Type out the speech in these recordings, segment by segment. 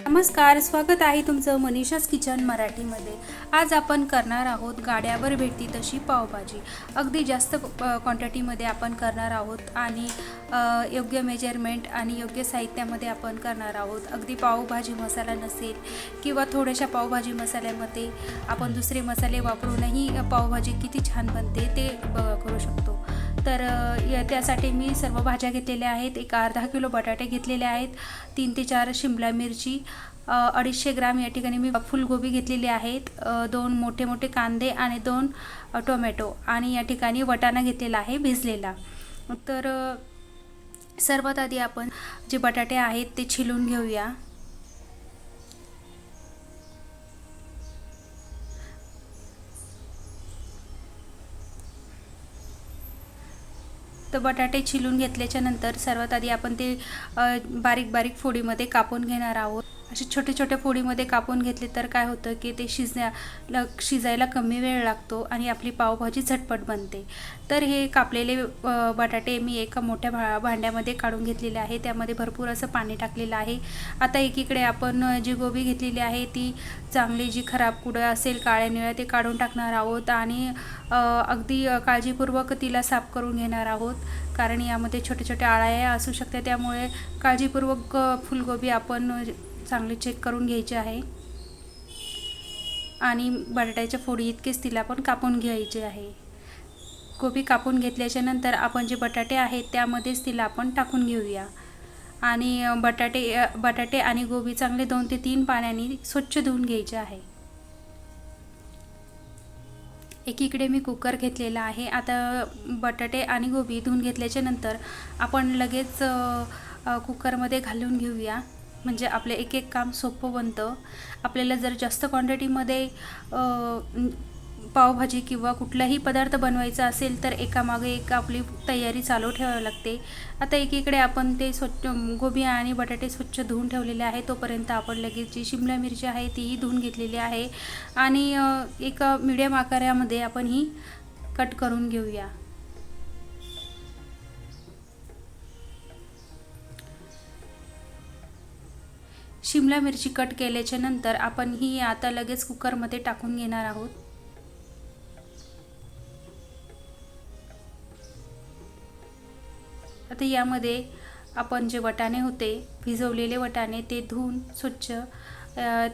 नमस्कार, स्वागत आहे तुमचं मनीषाज किचन मराठीमध्ये। आज आपण करणार आहोत गाड्यावर भेटती तशी पावभाजी। अगदी जास्त क्वांटिटीमध्ये आपण करणार आहोत आणि योग्य मेजरमेंट आणि योग्य साहित्यामध्ये आपण करणार आहोत। अगदी पावभाजी मसाला नसेल किंवा थोड्याशा पावभाजी मसाल्यामध्ये आपण दुसरे मसाले वापरूनही पावभाजी किती छान बनते ते करू शकतो। तर त्यासाठी मी सर्व भाज्या घेतलेल्या आहेत। एक अर्धा किलो बटाटे घेतलेले आहेत, 3 ते 4 शिमला मिरची, 250 ग्राम या ठिकाणी मी फुलगोबी घेतलेली आहेत, 2 मोठे मोठे कांदे आणि 2 टोमॅटो आणि या ठिकाणी वाटाणा घेतलेला आहे भिजलेला। तर सर्वात आधी आपण जे बटाटे आहेत ते छिलून घेऊया। तर बटाटे छिलून घेतल्याच्या नंतर सर्वात आधी आपण ते बारीक बारीक फोडीमध्ये कापून घेणार आहोत। असे छोटे छोटे फोडीमध्ये कापून घेतले तर काय होतं की ते शिजायला कमी वेळ लागतो आणि आपली पावभाजी झटपट बनते। तर हे कापलेले बटाटे मी एका मोठ्या भांड्यामध्ये काढून घेतलेले आहे, त्यामध्ये भरपूर असं पाणी टाकलेलं आहे। आता एकीकडे आपण जी गोबी घेतलेली आहे ती चांगली जी खराब कुडं असेल काळ्या निळ्या ते काढून टाकणार आहोत आणि अगदी काळजीपूर्वक तिला साफ करून घेणार आहोत, कारण यामध्ये छोटे छोटे अळ्या असू शकतात, त्यामुळे काळजीपूर्वक फुलगोबी आपण चांगले चेक करून घ्यायचे आहे आणि बटाट्याच्या फोडी इतकेच तिला पण कापून घ्यायचे आहे। गोबी कापून घेतल्याच्या नंतर आपण जे बटाटे आहेत त्यामध्येच तिला आपण टाकून घेऊया आणि बटाटे आणि गोबी चांगले 2 ते 3 पाण्याने स्वच्छ धुवून घ्यायचे आहे। एकीकडे मी कुकर घेतलेला आहे। आता बटाटे आणि गोबी धुवून घेतल्याच्या नंतर आपण लगेच कुकरमध्ये घालून घेऊया, म्हणजे आपले एक एक काम सोपं बनतं। आपल्याला जर जास्त क्वांटिटीमध्ये पावभाजी किंवा कुठलाही पदार्थ बनवायचा असेल तर एकामागे एक आपली तयारी चालू ठेवावी लागते। आता एकीकडे आपण ते स्वच्छ गोबी आणि बटाटे स्वच्छ धुवून ठेवलेले आहे, तोपर्यंत आपण लगेच जी शिमला मिरची आहे तीही धुवून घेतलेली आहे आणि एक मीडियम आकारामध्ये आपण ही कट करून घेऊया। शिमला मिरची कट केल्याच्या नंतर आपण ही आता लगेच कुकरमध्ये टाकून घेणार आहोत। आता यामध्ये आपण जे वाटाणे होते भिजवलेले वाटाणे ते धुवून स्वच्छ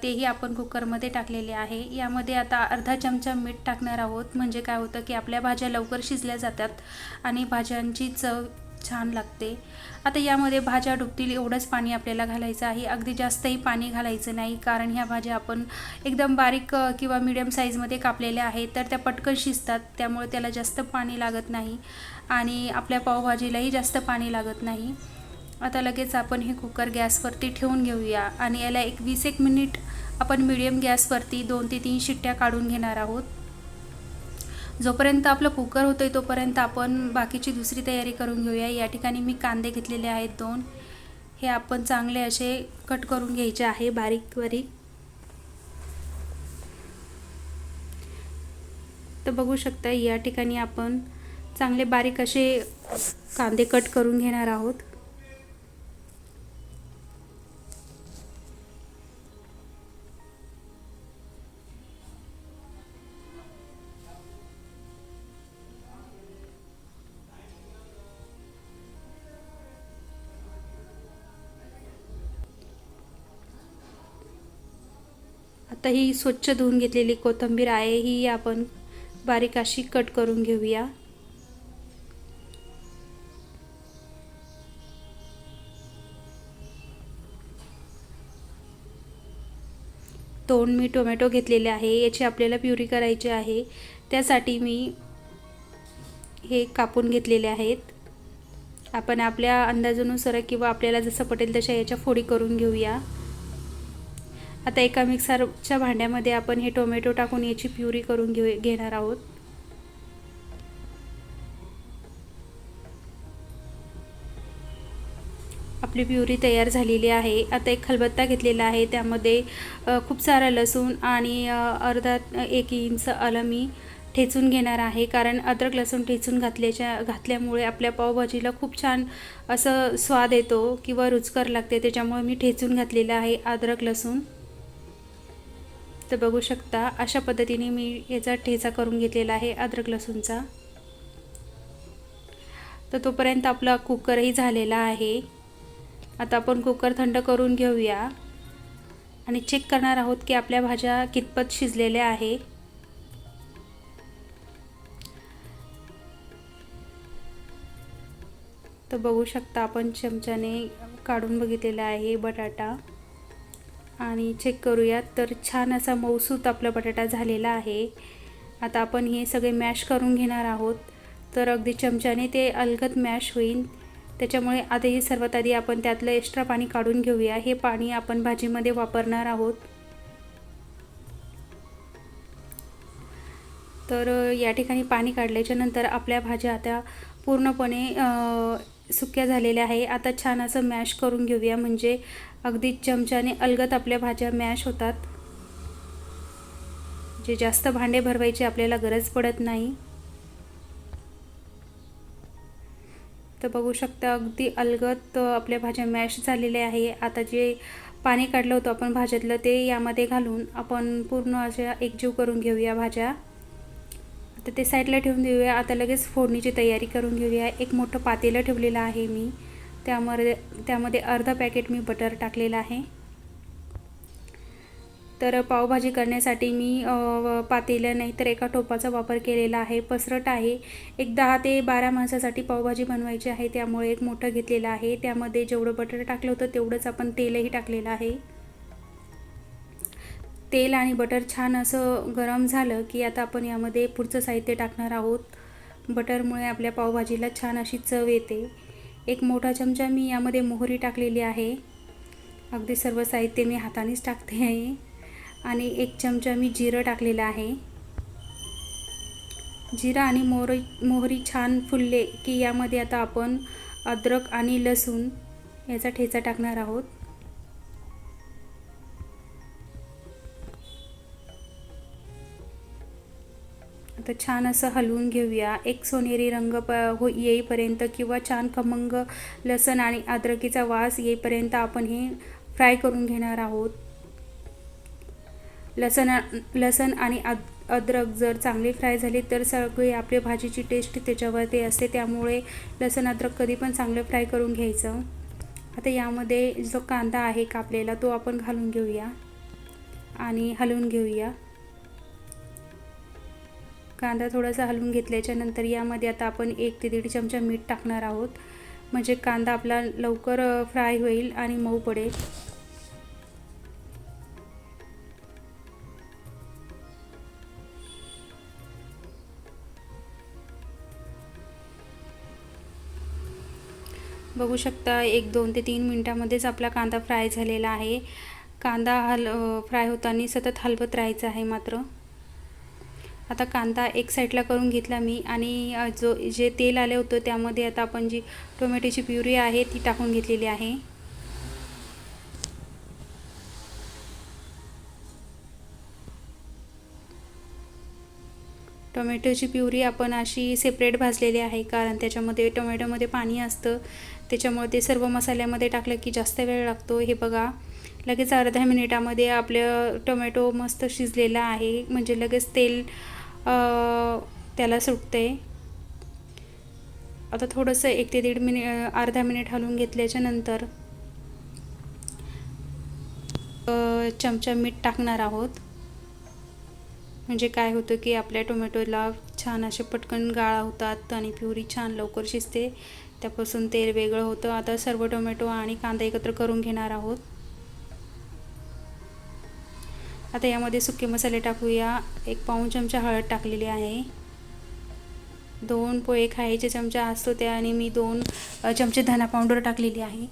तेही आपण कुकरमध्ये टाकलेले आहे। यामध्ये आता अर्धा चमचा मीठ टाकणार आहोत, म्हणजे काय होतं की आपल्या भाज्या लवकर शिजल्या जातात आणि भाज्यांची चव छान लागते। आता यामध्ये भाज्या डुबतील एवढंच पाणी आपल्याला घालायचं आहे, अगदी जास्तही पाणी घालायचं नाही, कारण ह्या भाज्या आपण एकदम बारीक किंवा मीडियम साईजमध्ये कापलेल्या आहेत तर त्या पटकन शिजतात, त्यामुळे त्याला जास्त पाणी लागत नाही आणि आपल्या पावभाजीलाही जास्त पाणी लागत नाही। आता लगेच आपण हे कुकर गॅसवरती ठेवून घेऊया आणि याला 20 मिनिट आपण मीडियम गॅसवरती 2 ते 3 शिट्ट्या काढून घेणार आहोत। जोपर्यंत आपलं कुकर होतंय तोपर्यंत आपण बाकीची दुसरी तयारी करून घेऊया। या ठिकाणी मी कांदे घेतलेले आहेत 2, हे आपण चांगले असे कट करून घ्यायचे आहे बारीक बारीक। तर बघू शकता या ठिकाणी आपण चांगले बारीक असे कांदे कट करून घेणार आहोत। आता ही स्वच्छ धुवून घेतलेली कोथिंबीर आहे, ही आपण बारीक अशी कट करून घेऊया। मी टोमॅटो घेतलेले आहे, याची आपल्याला प्युरी करायची आहे, त्यासाठी मी हे कापून घेतलेले आहेत। आपण आपल्या अंदाजानुसार किंवा आपल्याला जसं पटेल तशा याच्या फोडी करून घेऊया। आता एका मिक्सरच्या भांड्यामध्ये आपण हे टोमॅटो टाकून याची प्युरी करून घेणार आहोत। आपली प्युरी तयार झालेली आहे। आता एक खलबत्ता घेतलेला आहे, त्यामध्ये खूप सारा लसूण आणि अर्धा 1 इंच आलं मी ठेचून घेणार आहे, कारण अद्रक लसूण ठेचून घातल्यामुळे आपल्या पावभाजीला खूप छान असं स्वाद येतो किंवा रुचकर लागते. त्याच्यामुळे मी ठेचून घातलेलं आहे अद्रक लसूण. तर बघू शकता अशा पद्धतीने मी याचा ठेचा करून घेतलेला आहे अद्रक लसूणचा. तर तोपर्यंत आपला कुकरही झालेला आहे. आता आपण कुकर थंड करून घेऊया आणि चेक करणार आहोत की आपल्या भाज्या कितपत शिजलेल्या आहे. तर बघू शकता आपण चमच्याने काढून बघितलेला आहे बटाटा आणि चेक करूयात. तर छान असा मऊसूत आपला बटाटा झालेला आहे. आता आपण हे सगळे मॅश करून घेणार आहोत. तर अगदी चमच्याने ते अलगद मॅश होईल. त्याच्यामुळे आधी सर्वात आधी आपण त्यातलं एक्स्ट्रा पाणी काढून घेऊया. हे पाणी आपण भाजीमध्ये वापरणार आहोत. तर या ठिकाणी पाणी काढल्याच्या नंतर आपल्या भाज्या आता पूर्णपणे सुक्या झालेल्या आहे. आता छान असं मॅश करून घेऊया, म्हणजे अगदी चमच्याने अलगद आपल्या भाज्या मॅश होतात. जे जास्त भांडे भरवायची आपल्याला गरज पडत नाही. तर बघू शकता अगदी अलगद आपल्या भाज्या मॅश झालेल्या आहे. आता जे पाणी काढलं होतं आपण भाज्यातलं ते यामध्ये घालून आपण पूर्ण अशा एकजीव करून घेऊया भाज्या. आता ते साईडला ठेवून देऊया. आता लगेच फोडणीची तयारी करून घेऊया. एक मोठं पातेलं ठेवलेलं आहे मी. त्यामध्ये अर्धा पॅकेट मी बटर टाकलेलं आहे. तर पावभाजी करण्यासाठी मी पातेलं नाही तर एका टोपाचा वापर केलेला आहे. पसरट आहे. एक 10 ते 12 माणसासाठी पावभाजी बनवायची आहे, त्यामुळे एक मोठं घेतलेलं आहे. त्यामध्ये जेवढं बटर टाकलं होतं तेवढंच आपण तेलही टाकलेलं आहे. तेल आणि बटर छान असं गरम झालं की आता आपण यामध्ये पुढचं साहित्य टाकणार आहोत. बटरमुळे आपल्या पावभाजीला छान अशी चव येते. एक मोठा चमचा मी यामध्ये मोहरी टाकलेली आहे. अगदी सर्व साहित्य मी हातानेच टाकते आहे. आणि एक चमचा मी जिरं टाकलेलं आहे. जिरं आणि मोहरी छान फुलले की यामध्ये आता आपण अद्रक आणि लसूण याचा ठेचा टाकणार आहोत. आता छान असं हलवून घेऊया. एक सोनेरी रंग येईपर्यंत किंवा छान खमंग लसूण आणि अद्रकीचा वास येईपर्यंत आपण हे फ्राय करून घेणार आहोत. लसूण आणि अद्रक जर चांगले फ्राय झाले तर सगळी आपल्या भाजीची टेस्ट त्याच्यावरती असते. त्यामुळे लसूण अद्रक कधी पण चांगलं फ्राय करून घ्यायचं. आता यामध्ये जो कांदा आहे कापलेला तो आपण घालून घेऊया आणि हलवून घेऊया. कांदा थोडासा हलवून घेतल्याच्या नंतर यामध्ये आता आपण 1 ते 1.5 चमचा मीठ टाकणार आहोत, म्हणजे कांदा आपला लवकर फ्राय होईल आणि मऊ पडेल. बघू शकता 1, 2 ते 3 मिनिटांमध्येच आपला कांदा फ्राय झालेला आहे. कांदा फ्राय होताना सतत हलवत राहायचं आहे मात्र. आता कांदा एक साईडला करून घेतला मी आणि जे तेल आले होतं त्यामध्ये आता आपण जी टोमॅटोची प्युरी आहे ती टाकून घेतलेली आहे. टोमॅटोची प्युरी आपण अशी सेपरेट भाजलेली आहे, कारण त्याच्यामध्ये टोमॅटोमध्ये पाणी असतं. त्याच्यामुळे ते सर्व मसाल्यामध्ये टाकलं की जास्त वेळ लागतो. हे बघा लगेच अर्ध्या मिनिटामध्ये आपलं टोमॅटो मस्त शिजलेला आहे, म्हणजे लगेच तेल त्याला सुटते. आता थोडंसं 1 ते 1.5 अर्धा मिनिट हलवून घेतल्याच्या नंतर चमचा मीठ टाकणार आहोत. म्हणजे काय होतं की आपल्या टोमॅटोला छान असे पटकन गाळा होतात आणि प्युरी छान लवकर शिजते. त्यापासून तेल वेगळं होतं. आता सर्व टोमॅटो आणि कांदा एकत्र करून घेणार आहोत. आता यामध्ये सुके मसाले टाकूया. 1 पाऊण चमचा हळद टाकलेली आहे. 2 पोहे खायचे चमचा असतो त्याने मी 2 चमचे धना पावडर टाकलेली आहे.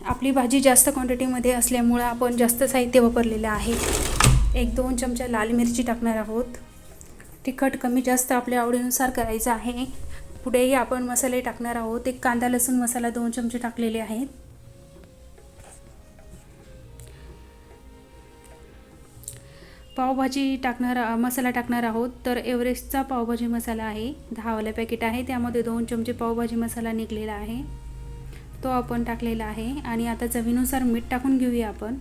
आपली भाजी जास्त क्वांटिटीमध्ये असल्यामुळे आपण जास्त साहित्य वापरलेलं आहे. 1-2 चमचा लाल मिरची टाकणार आहोत. तिखट कमी जास्त आपल्या आवडीनुसार करायचं आहे. पुढेही आपण मसाले टाकणार आहोत. 1 कांदा लसूण मसाला 2 चमचे टाकलेले आहेत. पावभाजी मसाला टाकणार आहोत. तर एव्हरेस्टचा पावभाजी मसाला आहे, 10वाला पॅकेट आहे. त्यामध्ये 2 चमचे पावभाजी मसाला निघालेला आहे, तो आपण टाकलेला आहे. आणि आता चवीनुसार मीठ टाकून घेऊया आपण.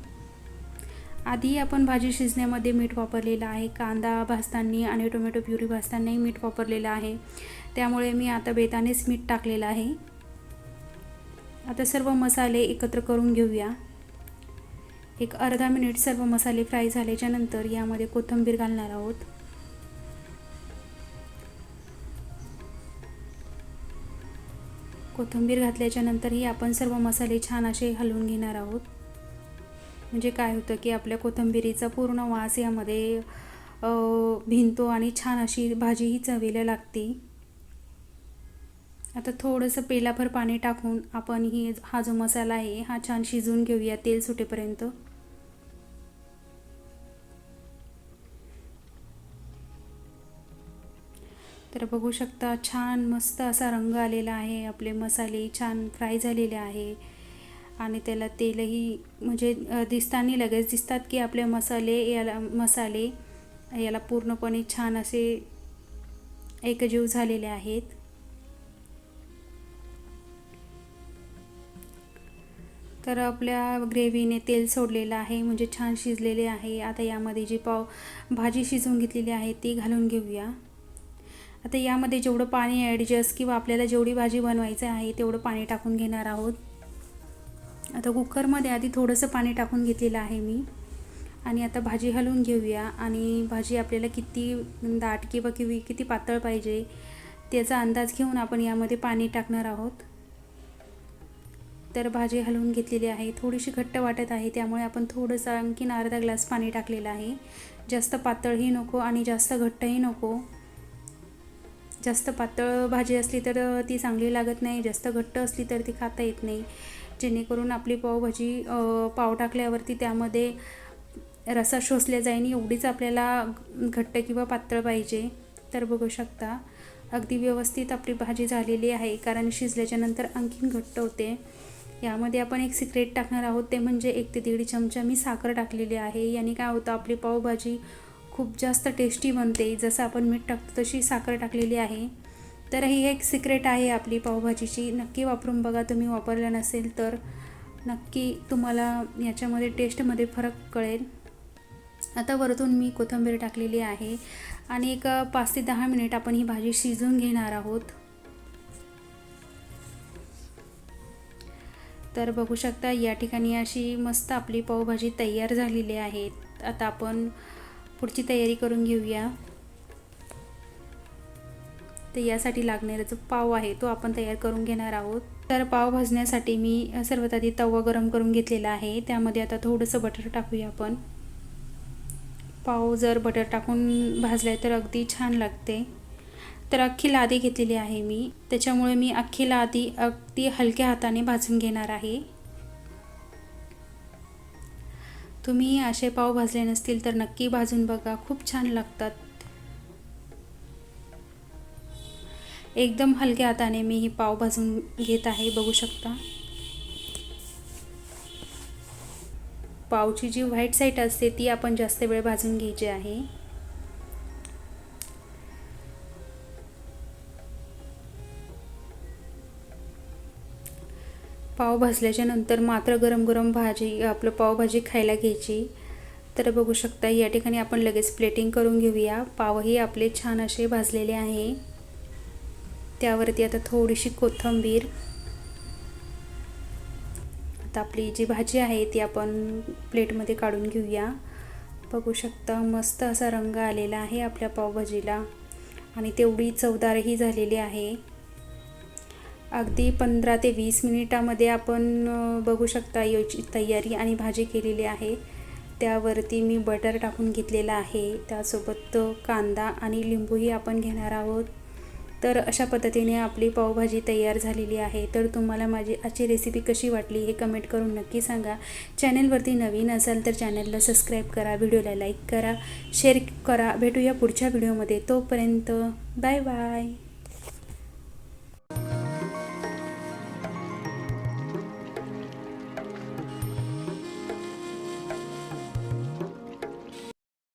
आधी आपण भाजी शिजण्यामध्ये मीठ वापरलेलं आहे, कांदा भाजताना आणि टोमॅटो प्युरी भाजतानाही मीठ वापरलेलं आहे, त्यामुळे मी आता बेतानेच मीठ टाकलेलं आहे. आता सर्व मसाले एकत्र करून घेऊया. एक अर्धा मिनिट सर्व मसाले फ्राय झाल्याच्या नंतर यामध्ये कोथिंबीर घालणार आहोत. कोथिंबीर घातल्याच्या नंतरही आपण सर्व मसाले छान असे हलवून घेणार आहोत. म्हणजे काय होतं की आपल्या कोथिंबीरीचा पूर्ण वास यामध्ये भिनतो आणि छान अशी भाजीही चवीला लागते. आता थोडंसं पेलाभर पाणी टाकून आपण हा जो मसाला आहे हा छान शिजवून घेऊया तेल सुटेपर्यंत. तर बघू शकता छान मस्त असा रंग आलेला आहे. आपले मसाले छान फ्राय झालेले आहे आणि त्याला तेलही म्हणजे दिसताना लगेच दिसतात की आपले मसाले याला पूर्णपणे छान असे एकजीव झालेले आहेत. तर आपल्या ग्रेव्हीने तेल सोडलेलं आहे, म्हणजे छान शिजलेले आहे. आता यामध्ये जी भाजी शिजवून घेतलेली आहे ती घालून घेऊया. आता यामध्ये जेवढं पाणी ॲडजस्ट किंवा आपल्याला जेवढी भाजी बनवायचं आहे तेवढं पाणी टाकून घेणार आहोत. आता कुकरमध्ये आधी थोडंसं पाणी टाकून घेतलेलं आहे मी. आणि आता भाजी हलवून घेऊया. आणि भाजी आपल्याला किती दाट किंवा किती पातळ पाहिजे त्याचा अंदाज घेऊन आपण यामध्ये पाणी टाकणार आहोत. तर भाजी हलवून घेतलेली आहे, थोडीशी घट्ट वाटत आहे, त्यामुळे आपण थोडंसं आणखीन अर्धा ग्लास पाणी टाकलेलं आहे. जास्त पातळही नको आणि जास्त घट्टही नको. जास्त पातळ भाजी असली तर ती चांगली लागत नाही, जास्त घट्ट असली तर ती खाता येत नाही. जेणेकरून आपली पावभाजी पाव टाकल्यावरती त्यामध्ये रसा शोषल्या जाईल एवढीच आपल्याला घट्ट किंवा पातळ पाहिजे. तर बघू शकता अगदी व्यवस्थित आपली भाजी झालेली आहे, कारण शिजल्याच्या नंतर आणखीन घट्ट होते. यामध्ये आपण एक सिक्रेट टाकणार आहोत, ते म्हणजे 1 ते 1.5 चमचा मी साखर टाकलेली आहे. याने काय होतं आपली पावभाजी खूप जास्त टेस्टी बनते. जसं आपण मीठ टाकतो तशी साखर टाकलेली आहे. तर ही एक सिक्रेट आहे आपली पावभाजीची, नक्की वापरून बघा. तुम्ही वापरलं नसेल तर नक्की तुम्हाला याच्यामध्ये टेस्टमध्ये फरक कळेल. आता वरतून मी कोथिंबीर टाकलेली आहे आणि एक 5 ते 10 मिनिट आपण ही भाजी शिजवून घेणार आहोत. तर बघू शकता या ठिकाणी अशी मस्त आपली पावभाजी तयार झालेली आहे. आता आपण पुढची तयारी करून घेऊया. तर यासाठी लागणारा जो पाव आहे तो आपण तयार करून घेणार आहोत. तर पाव भाजण्यासाठी मी सर्वात आधी तवा गरम करून घेतलेला आहे. त्यामध्ये आता थोडंसं बटर टाकूया आपण. पाव जर बटर टाकून भाजले तर अगदी छान लागते. तर अख्खी लादी घेतलेली आहे मी, त्याच्यामुळे मी अख्खी लादी अगदी हलक्या हाताने भाजून घेणार आहे. तुम्ही असे पाव भाजले नसतील तर नक्की भाजून बघा, खूप छान लागतात. एकदम हलक्या हाताने मी ही पाव भाजून घेत आहे. बघू शकता पावची जी व्हाईट साईड असते ती आपण जास्त वेळ भाजून घ्यायची आहे. पाव भाजल्याच्या नंतर मात्र गरम गरम आपलं पावभाजी खायला घ्यायची. तर बघू शकता या ठिकाणी आपण लगेच प्लेटिंग करून घेऊया. पावही आपले छान असे भाजलेले आहे. त्यावरती आता थोडीशी कोथिंबीर. आता आपली जी भाजी आहे ती आपण प्लेटमध्ये काढून घेऊया. बघू शकता मस्त असा रंग आलेला आहे आपल्या पावभाजीला आणि तेवढी चवदारही झालेली आहे. अगदी 15 ते 20 मिनिटामध्ये आपण बघू शकता याची तयारी आणि भाजी केलेली आहे. त्यावरती मी बटर टाकून घेतलेला आहे. त्यासोबत कांदा आणि लिंबूही आपण घेणार आहोत. तर अशा पद्धतीने आपली पावभाजी तयार झालेली आहे. तर तुम्हाला माझी आजची रेसिपी कशी वाटली हे कमेंट करून नक्की सांगा. चॅनलवरती नवीन असाल तर चॅनलला सबस्क्राईब करा, व्हिडिओला लाईक करा, शेअर करा. भेटूया पुढच्या व्हिडिओमध्ये. तोपर्यंत बाय बाय.